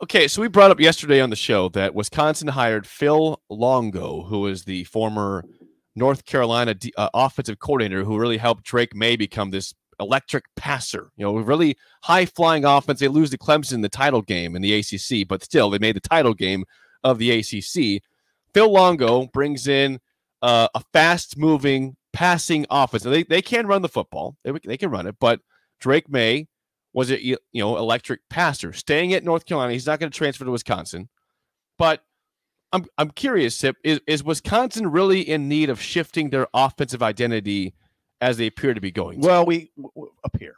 Okay, so we brought up yesterday on the show that Wisconsin hired Phil Longo, who is the former North Carolina offensive coordinator who really helped Drake May become this electric passer. Really high-flying offense. They lose to Clemson in the title game in the ACC, but still, they made the title game of the ACC. Phil Longo brings in a fast-moving, passing offense. They can run the football. They can run it, but Drake May was an electric passer. Staying at North Carolina, he's not going to transfer to Wisconsin. But I'm curious, Sip, is Wisconsin really in need of shifting their offensive identity as they appear to be going to? Well, we appear.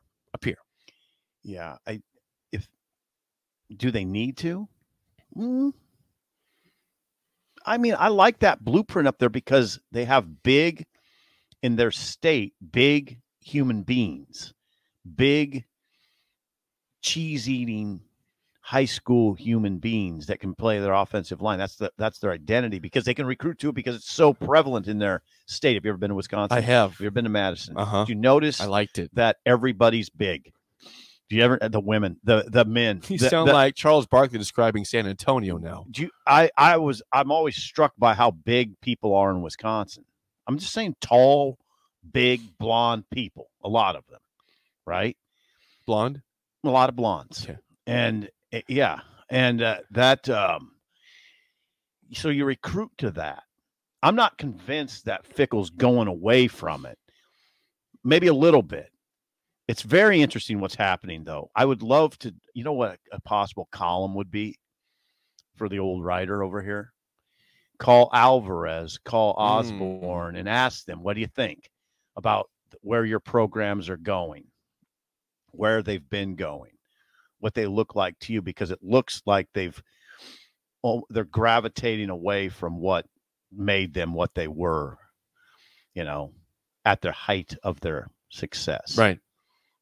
Yeah. Do they need to? I mean, I like that blueprint up there because they have big in their state, big human beings, big cheese-eating high school human beings that can play their offensive line. That's their identity because they can recruit to it because it's so prevalent in their state. Have you ever been to Wisconsin? I have. Have you ever been to Madison? Uh-huh. Did you notice? I liked it. That everybody's big. Do you ever the women, the men? You sound like Charles Barkley describing San Antonio now. I'm always struck by how big people are in Wisconsin. I'm just saying tall, big, blonde people. A lot of them, right? Blonde? A lot of blondes. Okay. And so you recruit to that. I'm not convinced that Fickle's going away from it. Maybe a little bit. It's very interesting what's happening, though. I would love to, you know what a possible column would be for the old writer over here? Call Alvarez, call Osborne, and ask them, what do you think about where your programs are going, where they've been going, what they look like to you? Because it looks like they're gravitating away from what made them what they were, at their height of their success. Right.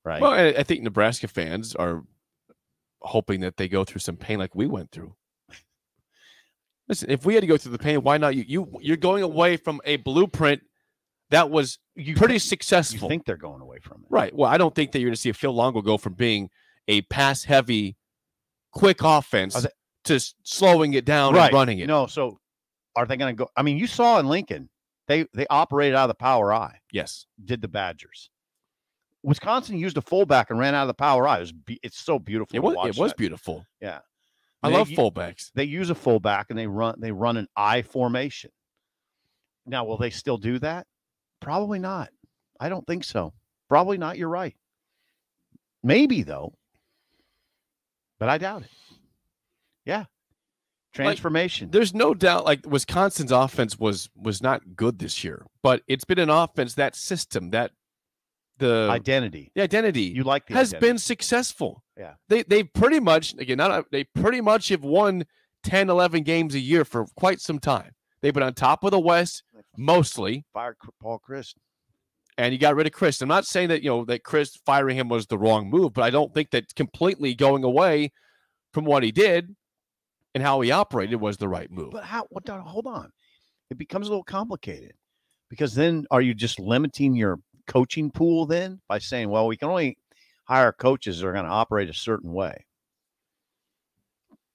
Right. Well, I think Nebraska fans are hoping that they go through some pain like we went through. Listen, if we had to go through the pain, why not you? You're going away from a blueprint that was pretty successful. You think they're going away from it. Right. Well, I don't think that you're going to see a Phil Longo go from being a pass-heavy, quick offense to slowing it down and running it. No, so are they going to go? I mean, you saw in Lincoln, they operated out of the power I. Yes. Did the Badgers. Wisconsin used a fullback and ran out of the power I. It's so beautiful. It was beautiful. Yeah. I love fullbacks. They use a fullback and they run an I formation. Now, will they still do that? Probably not. I don't think so. Probably not. You're right. Maybe, though. But I doubt it. Yeah. Transformation. There's no doubt, Wisconsin's offense was not good this year, but it's been an offense, that system, the identity you like the has identity. been successful. Yeah. They pretty much, they pretty much have won 10, 11 games a year for quite some time. They've been on top of the West mostly. Fired Paul Chryst. And you got rid of Chryst. I'm not saying that, that Chryst firing him was the wrong move, but I don't think that completely going away from what he did and how he operated was the right move. But hold on. It becomes a little complicated because then are you just limiting your coaching pool then by saying, well, we can only hire coaches that are going to operate a certain way?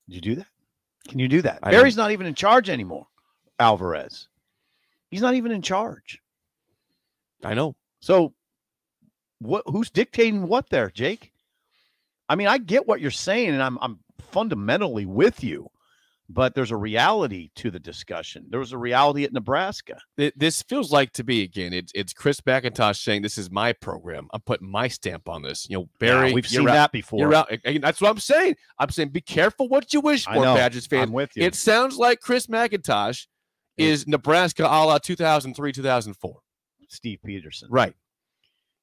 Did you do that? Can you do that? Barry's not even in charge anymore. Alvarez. He's not even in charge. I know. So who's dictating what there, Jake? I mean, I get what you're saying, and I'm fundamentally with you, but there's a reality to the discussion. There was a reality at Nebraska. This feels like to be, again, it's Chris McIntosh saying, this is my program. I'm putting my stamp on this. Barry, we've seen that before. You're out. That's what I'm saying. I'm saying be careful what you wish for, Badgers fans. I'm with you. It sounds like Chris McIntosh is Nebraska a la 2003, 2004. Steve Peterson. Right.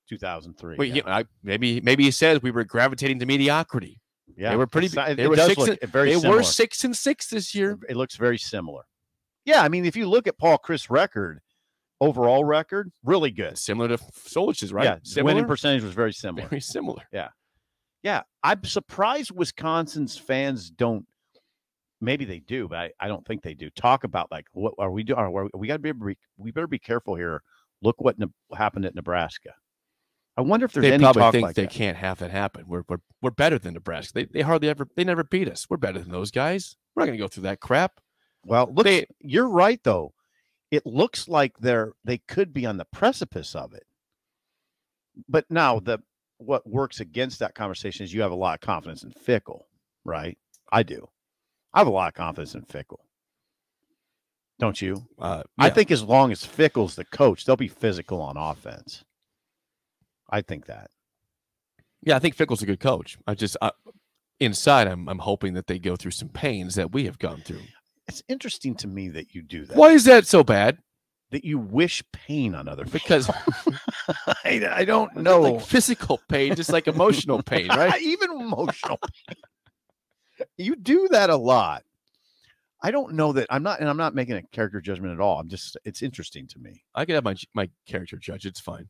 2003. Well, yeah. Maybe he says we were gravitating to mediocrity. Yeah, they were pretty. They were 6-6 this year. It looks very similar. Yeah, I mean, if you look at Paul Chryst' record, overall record, really good, similar to Solich's, right? Yeah, similar? Winning percentage was very similar. Very similar. Yeah. I'm surprised Wisconsin's fans don't. Maybe they do, but I don't think they do. Talk about what are we doing? We got to be. We better be careful here. Look what happened at Nebraska. I wonder if there's They any probably talk think like they that. can't have that happen. We're better than Nebraska. They never beat us. We're better than those guys. We're not going to go through that crap. Well, you're right though. It looks like they could be on the precipice of it. But now what works against that conversation is you have a lot of confidence in Fickell, right? I do. I have a lot of confidence in Fickell. Don't you? Yeah. I think as long as Fickell's the coach, they'll be physical on offense. I think that. Yeah, I think Fickell's a good coach. Inside, I'm hoping that they go through some pains that we have gone through. It's interesting to me that you do that. Why is that so bad? That you wish pain on other people. Because I don't know. Like physical pain, just like emotional pain, right? Even emotional pain. You do that a lot. I don't know that I'm not making a character judgment at all. It's interesting to me. I could have my character judge. It's fine.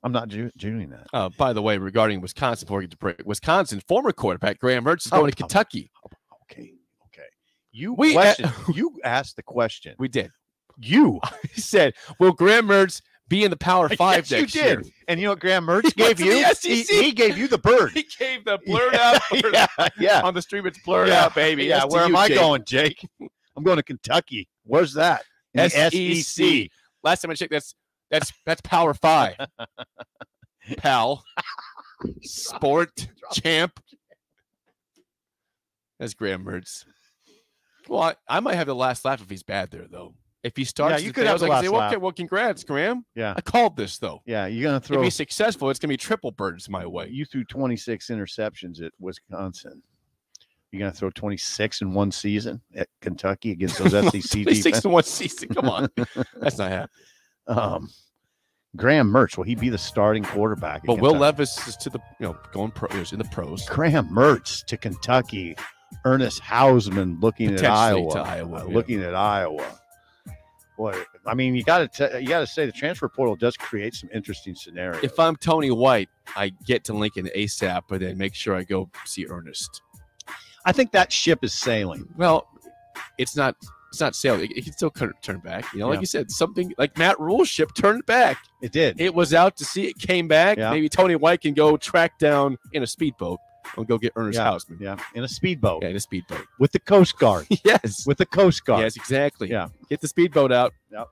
I'm not doing that. By the way, regarding Wisconsin, before we get to break, Wisconsin former quarterback Graham Mertz is going to Kentucky. Okay. You asked the question. We did. You said, "Will Graham Mertz be in the Power 5 next year?" And you know what Graham Mertz gave you? He gave you the bird. He gave the blurred out bird. Yeah. On the stream, it's blurred out, baby. Yeah. That's Where am I Jake. going, Jake? I'm going to Kentucky. Where's that? SEC. Last time I checked, that's Power 5. Pal. Sport champ. That's Graham Mertz. Well, I might have the last laugh if he's bad there, though. If he starts, you could have the last laugh. Okay, well, congrats, Graham. Yeah, I called this though. Yeah, you're gonna throw. If he's successful, it's gonna be triple birds my way. You threw 26 interceptions at Wisconsin. You're gonna throw 26 in one season at Kentucky against those SEC 26 defense? in one season. Come on, that's not happening. Graham Mertz, will he be the starting quarterback? But Will Levis is to the going pro. In the pros. Graham Mertz to Kentucky. Ernest Hausman looking at Iowa. Looking at Iowa. Boy, I mean, you got to say the transfer portal does create some interesting scenarios. If I'm Tony White, I get to Lincoln ASAP, but then make sure I go see Ernest. I think that ship is sailing. Well, it's not sailing. It can still turn back. Like you said, something like Matt Rule's ship turned back. It did. It was out to sea. It came back. Yeah. Maybe Tony White can go track down in a speedboat and go get Ernest Hausman. Yeah, in a speedboat. Yeah, in a speedboat. With the Coast Guard. Yes. With the Coast Guard. Yes, exactly. Yeah. Get the speedboat out. Yep.